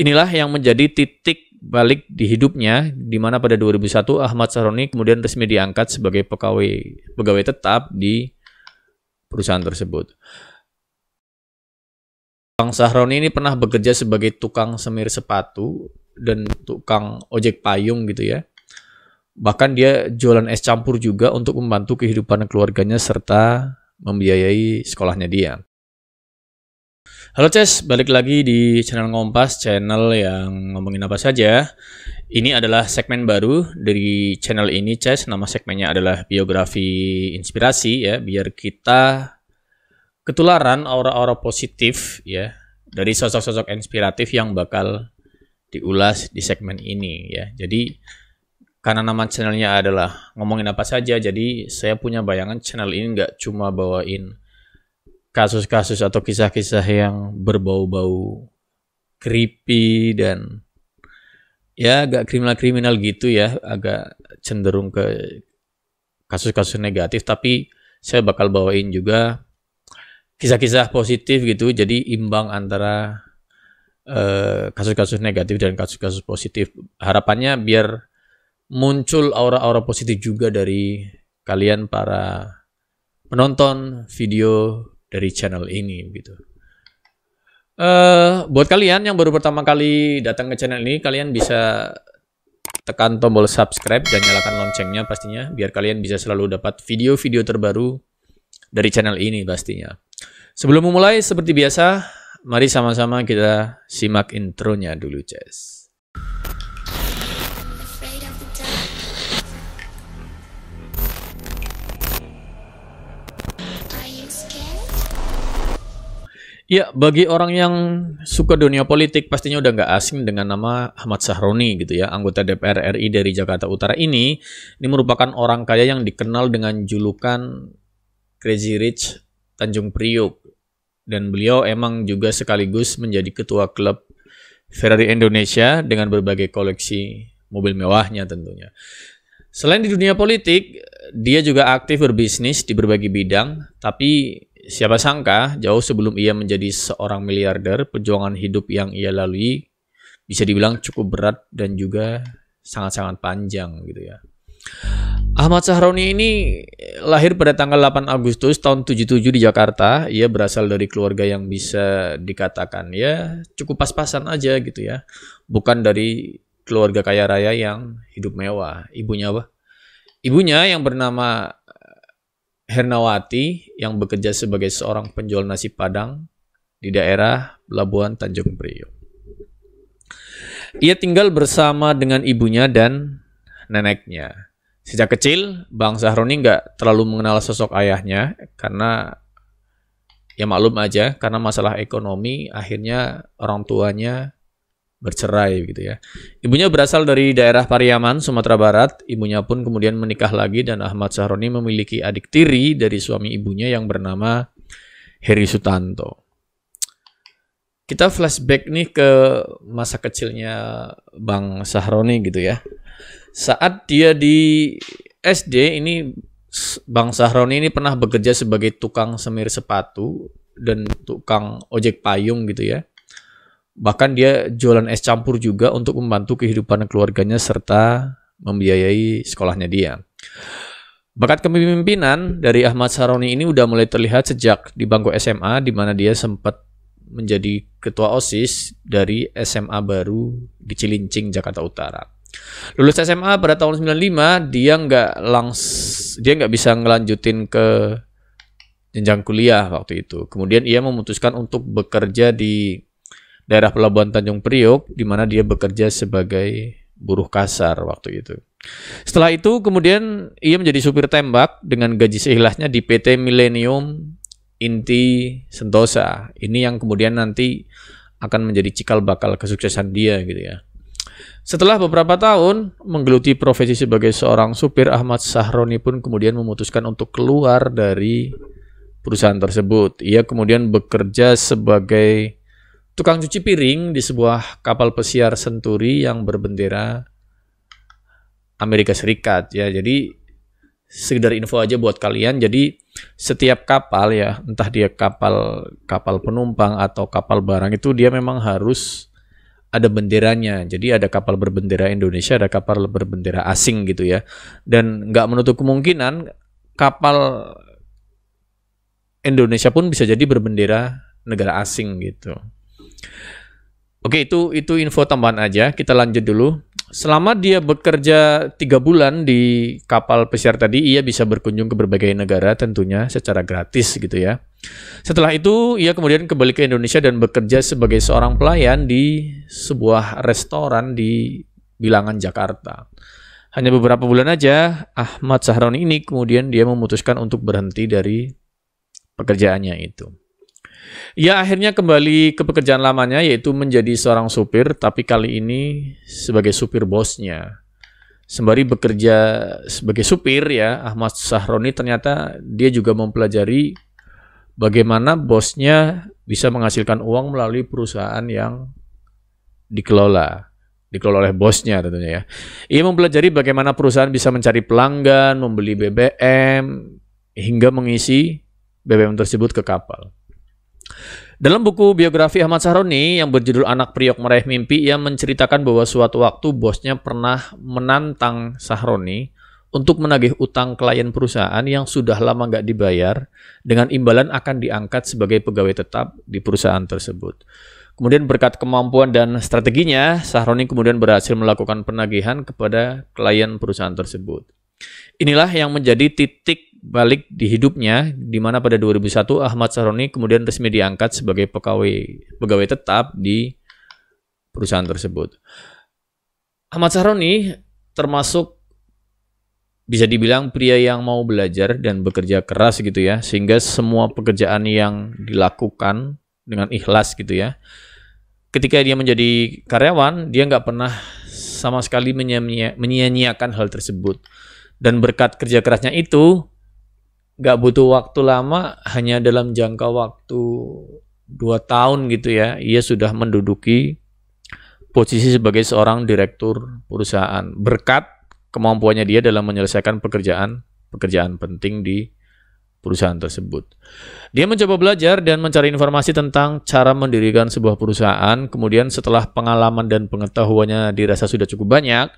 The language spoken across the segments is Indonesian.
Inilah yang menjadi titik balik di hidupnya, di mana pada 2001 Ahmad Sahroni kemudian resmi diangkat sebagai pegawai tetap di perusahaan tersebut. Bang Sahroni ini pernah bekerja sebagai tukang semir sepatu dan tukang ojek payung gitu ya. Bahkan dia jualan es campur juga untuk membantu kehidupan keluarganya serta membiayai sekolahnya dia. Halo Ces, balik lagi di channel Ngompas, channel yang ngomongin apa saja. Ini adalah segmen baru dari channel ini Ces, nama segmennya adalah biografi inspirasi ya, biar kita ketularan aura-aura positif ya dari sosok-sosok inspiratif yang bakal diulas di segmen ini ya. Jadi karena nama channelnya adalah ngomongin apa saja, jadi saya punya bayangan channel ini nggak cuma bawain kasus-kasus atau kisah-kisah yang berbau-bau creepy dan ya agak kriminal-kriminal gitu ya, agak cenderung ke kasus-kasus negatif, tapi saya bakal bawain juga kisah-kisah positif gitu, jadi imbang antara kasus-kasus negatif dan kasus-kasus positif. Harapannya biar muncul aura-aura positif juga dari kalian para penonton video dari channel ini gitu. Buat kalian yang baru pertama kali datang ke channel ini, kalian bisa tekan tombol subscribe dan nyalakan loncengnya pastinya, biar kalian bisa selalu dapat video-video terbaru dari channel ini pastinya. Sebelum memulai, seperti biasa, mari sama-sama kita simak intronya dulu, Ces. Ya, bagi orang yang suka dunia politik pastinya udah nggak asing dengan nama Ahmad Sahroni gitu ya. Anggota DPR RI dari Jakarta Utara ini merupakan orang kaya yang dikenal dengan julukan Crazy Rich Tanjung Priok. Dan beliau emang juga sekaligus menjadi ketua klub Ferrari Indonesia dengan berbagai koleksi mobil mewahnya tentunya. Selain di dunia politik, dia juga aktif berbisnis di berbagai bidang, tapi siapa sangka, jauh sebelum ia menjadi seorang miliarder, perjuangan hidup yang ia lalui bisa dibilang cukup berat dan juga sangat-sangat panjang gitu ya. Ahmad Sahroni ini lahir pada tanggal 8 Agustus tahun 77 di Jakarta. Ia berasal dari keluarga yang bisa dikatakan ya cukup pas-pasan aja gitu ya. Bukan dari keluarga kaya raya yang hidup mewah. Ibunya yang bernama Hernawati yang bekerja sebagai seorang penjual nasi Padang di daerah Pelabuhan Tanjung Priok. Ia tinggal bersama dengan ibunya dan neneknya. Sejak kecil, Bang Sahroni nggak terlalu mengenal sosok ayahnya karena ya maklum aja, karena masalah ekonomi akhirnya orang tuanya bercerai gitu ya. Ibunya berasal dari daerah Pariaman, Sumatera Barat. Ibunya pun kemudian menikah lagi dan Ahmad Sahroni memiliki adik tiri dari suami ibunya yang bernama Heri Sutanto. Kita flashback nih ke masa kecilnya Bang Sahroni gitu ya. Saat dia di SD ini, Bang Sahroni ini pernah bekerja sebagai tukang semir sepatu dan tukang ojek payung gitu ya. Bahkan dia jualan es campur juga untuk membantu kehidupan keluarganya serta membiayai sekolahnya dia. Bakat kepemimpinan dari Ahmad Sahroni ini udah mulai terlihat sejak di bangku SMA, di mana dia sempat menjadi ketua OSIS dari SMA baru di Cilincing, Jakarta Utara. Lulus SMA pada tahun 95, dia nggak bisa ngelanjutin ke jenjang kuliah waktu itu. Kemudian ia memutuskan untuk bekerja di daerah Pelabuhan Tanjung Priok, di mana dia bekerja sebagai buruh kasar waktu itu. Setelah itu kemudian ia menjadi supir tembak dengan gaji seilahnya di PT Millennium Inti Sentosa. Ini yang kemudian nanti akan menjadi cikal bakal kesuksesan dia gitu ya. Setelah beberapa tahun menggeluti profesi sebagai seorang supir, Ahmad Sahroni pun kemudian memutuskan untuk keluar dari perusahaan tersebut. Ia kemudian bekerja sebagai tukang cuci piring di sebuah kapal pesiar senturi yang berbendera Amerika Serikat ya. Jadi sekedar info aja buat kalian. Jadi setiap kapal ya, entah dia kapal penumpang atau kapal barang, itu dia memang harus ada benderanya. Jadi ada kapal berbendera Indonesia, ada kapal berbendera asing gitu ya. Dan nggak menutup kemungkinan kapal Indonesia pun bisa jadi berbendera negara asing gitu. Oke, itu info tambahan aja. Kita lanjut dulu. Selama dia bekerja 3 bulan di kapal pesiar tadi, ia bisa berkunjung ke berbagai negara tentunya secara gratis gitu ya. Setelah itu, ia kemudian kembali ke Indonesia dan bekerja sebagai seorang pelayan di sebuah restoran di Bilangan, Jakarta. Hanya beberapa bulan aja, Ahmad Sahroni ini kemudian dia memutuskan untuk berhenti dari pekerjaannya itu. Ia akhirnya kembali ke pekerjaan lamanya, yaitu menjadi seorang supir, tapi kali ini sebagai supir bosnya. Sembari bekerja sebagai supir ya, Ahmad Sahroni ternyata dia juga mempelajari bagaimana bosnya bisa menghasilkan uang melalui perusahaan yang dikelola oleh bosnya tentunya ya. Ia mempelajari bagaimana perusahaan bisa mencari pelanggan, membeli BBM, hingga mengisi BBM tersebut ke kapal. Dalam buku biografi Ahmad Sahroni yang berjudul Anak Priok Meraih Mimpi, ia menceritakan bahwa suatu waktu bosnya pernah menantang Sahroni untuk menagih utang klien perusahaan yang sudah lama nggak dibayar dengan imbalan akan diangkat sebagai pegawai tetap di perusahaan tersebut. Kemudian berkat kemampuan dan strateginya, Sahroni kemudian berhasil melakukan penagihan kepada klien perusahaan tersebut. Inilah yang menjadi titik balik di hidupnya, di mana pada 2001 Ahmad Sahroni kemudian resmi diangkat sebagai pegawai tetap di perusahaan tersebut. Ahmad Sahroni termasuk bisa dibilang pria yang mau belajar dan bekerja keras gitu ya, sehingga semua pekerjaan yang dilakukan dengan ikhlas gitu ya. Ketika dia menjadi karyawan, dia nggak pernah sama sekali menyia-nyiakan hal tersebut. Dan berkat kerja kerasnya itu, nggak butuh waktu lama, hanya dalam jangka waktu 2 tahun gitu ya, ia sudah menduduki posisi sebagai seorang direktur perusahaan. Berkat kemampuannya dia dalam menyelesaikan pekerjaan penting di perusahaan tersebut. Dia mencoba belajar dan mencari informasi tentang cara mendirikan sebuah perusahaan. Kemudian setelah pengalaman dan pengetahuannya dirasa sudah cukup banyak,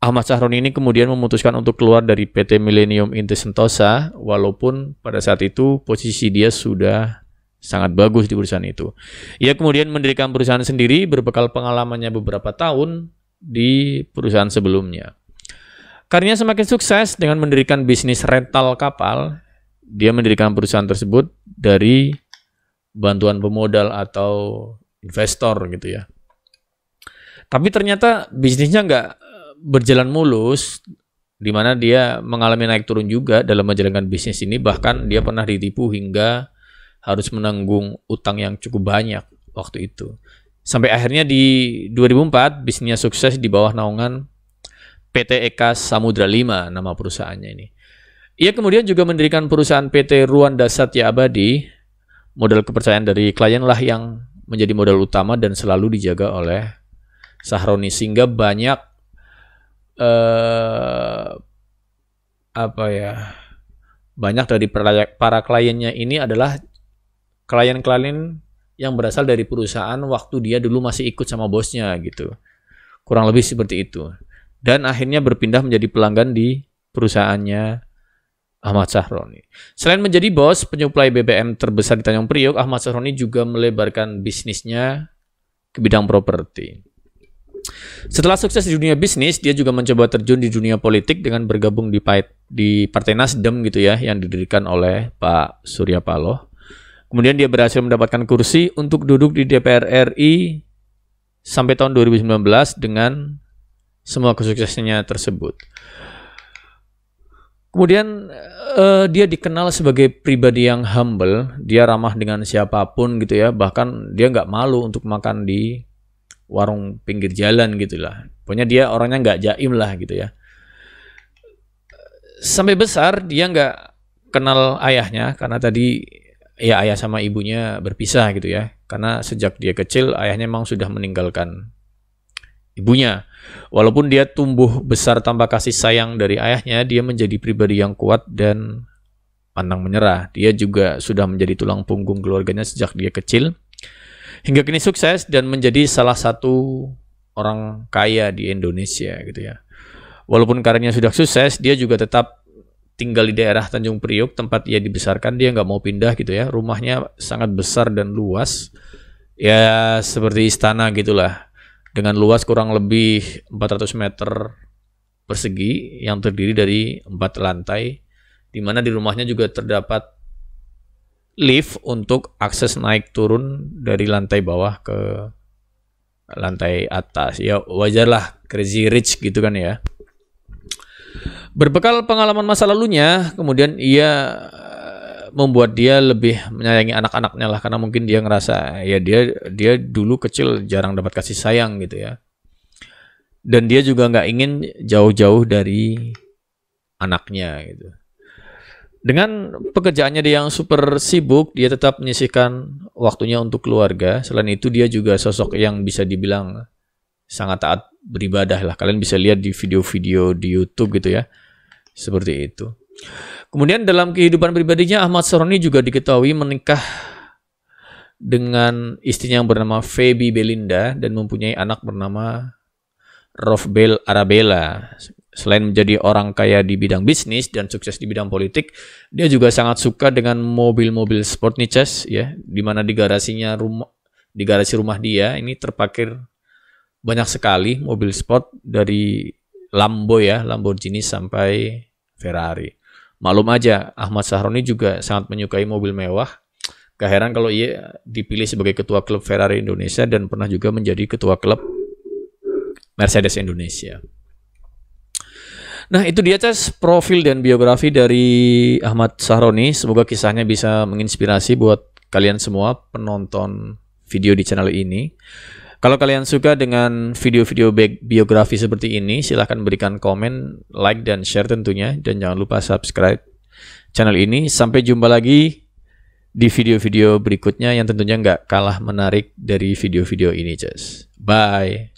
Ahmad Sahroni ini kemudian memutuskan untuk keluar dari PT Millennium Inti Sentosa, walaupun pada saat itu posisi dia sudah sangat bagus di perusahaan itu. Ia kemudian mendirikan perusahaan sendiri berbekal pengalamannya beberapa tahun di perusahaan sebelumnya. Karirnya semakin sukses dengan mendirikan bisnis rental kapal. Dia mendirikan perusahaan tersebut dari bantuan pemodal atau investor gitu ya. Tapi ternyata bisnisnya nggak berjalan mulus, di mana dia mengalami naik turun juga dalam menjalankan bisnis ini. Bahkan dia pernah ditipu hingga harus menanggung utang yang cukup banyak waktu itu. Sampai akhirnya di 2004 bisnisnya sukses di bawah naungan PT Eka Samudra 5 nama perusahaannya ini. Ia kemudian juga mendirikan perusahaan PT Ruanda Satya Abadi. Modal kepercayaan dari klien lah yang menjadi modal utama dan selalu dijaga oleh Sahroni, sehingga banyak banyak dari para kliennya ini adalah klien-klien yang berasal dari perusahaan waktu dia dulu masih ikut sama bosnya gitu. Kurang lebih seperti itu. Dan akhirnya berpindah menjadi pelanggan di perusahaannya Ahmad Sahroni. Selain menjadi bos penyuplai BBM terbesar di Tanjung Priok, Ahmad Sahroni juga melebarkan bisnisnya ke bidang properti. Setelah sukses di dunia bisnis, dia juga mencoba terjun di dunia politik dengan bergabung di Partai Nasdem gitu ya, yang didirikan oleh Pak Surya Paloh. Kemudian dia berhasil mendapatkan kursi untuk duduk di DPR RI sampai tahun 2019 dengan semua kesuksesannya tersebut. Kemudian dia dikenal sebagai pribadi yang humble, dia ramah dengan siapapun gitu ya, bahkan dia nggak malu untuk makan di warung pinggir jalan gitulah. Pokoknya dia orangnya nggak jaim lah gitu ya. Sampai besar dia nggak kenal ayahnya karena tadi ya ayah sama ibunya berpisah gitu ya. Karena sejak dia kecil ayahnya memang sudah meninggalkan ibunya. Walaupun dia tumbuh besar tanpa kasih sayang dari ayahnya, dia menjadi pribadi yang kuat dan pantang menyerah. Dia juga sudah menjadi tulang punggung keluarganya sejak dia kecil. hingga kini sukses dan menjadi salah satu orang kaya di Indonesia gitu ya. Walaupun karirnya sudah sukses, dia juga tetap tinggal di daerah Tanjung Priok tempat ia dibesarkan. Dia nggak mau pindah gitu ya. Rumahnya sangat besar dan luas, ya seperti istana gitulah, dengan luas kurang lebih 400 meter persegi yang terdiri dari 4 lantai, di mana di rumahnya juga terdapat lift untuk akses naik turun dari lantai bawah ke lantai atas. Ya wajarlah, crazy rich gitu kan ya. Berbekal pengalaman masa lalunya, kemudian ia membuat dia lebih menyayangi anak-anaknya lah, karena mungkin dia ngerasa ya dia dulu kecil jarang dapat kasih sayang gitu ya. Dan dia juga nggak ingin jauh-jauh dari anaknya gitu. Dengan pekerjaannya dia yang super sibuk, dia tetap menyisihkan waktunya untuk keluarga. Selain itu dia juga sosok yang bisa dibilang sangat taat beribadah lah. Kalian bisa lihat di video-video di YouTube gitu ya. Seperti itu. Kemudian dalam kehidupan pribadinya, Ahmad Sahroni juga diketahui menikah dengan istrinya yang bernama Feby Belinda dan mempunyai anak bernama Rofbel Arabella. Selain menjadi orang kaya di bidang bisnis dan sukses di bidang politik, dia juga sangat suka dengan mobil-mobil sport nih Cas, ya, di mana di garasi rumah dia ini terparkir banyak sekali mobil sport dari Lamborghini sampai Ferrari. Maklum aja, Ahmad Sahroni juga sangat menyukai mobil mewah. Gak heran kalau ia dipilih sebagai ketua klub Ferrari Indonesia dan pernah juga menjadi ketua klub Mercedes Indonesia. Nah, itu dia Cas, profil dan biografi dari Ahmad Sahroni. Semoga kisahnya bisa menginspirasi buat kalian semua penonton video di channel ini. Kalau kalian suka dengan video-video biografi seperti ini, silahkan berikan komen, like, dan share tentunya. Dan jangan lupa subscribe channel ini. Sampai jumpa lagi di video-video berikutnya yang tentunya nggak kalah menarik dari video-video ini, Cas. Bye!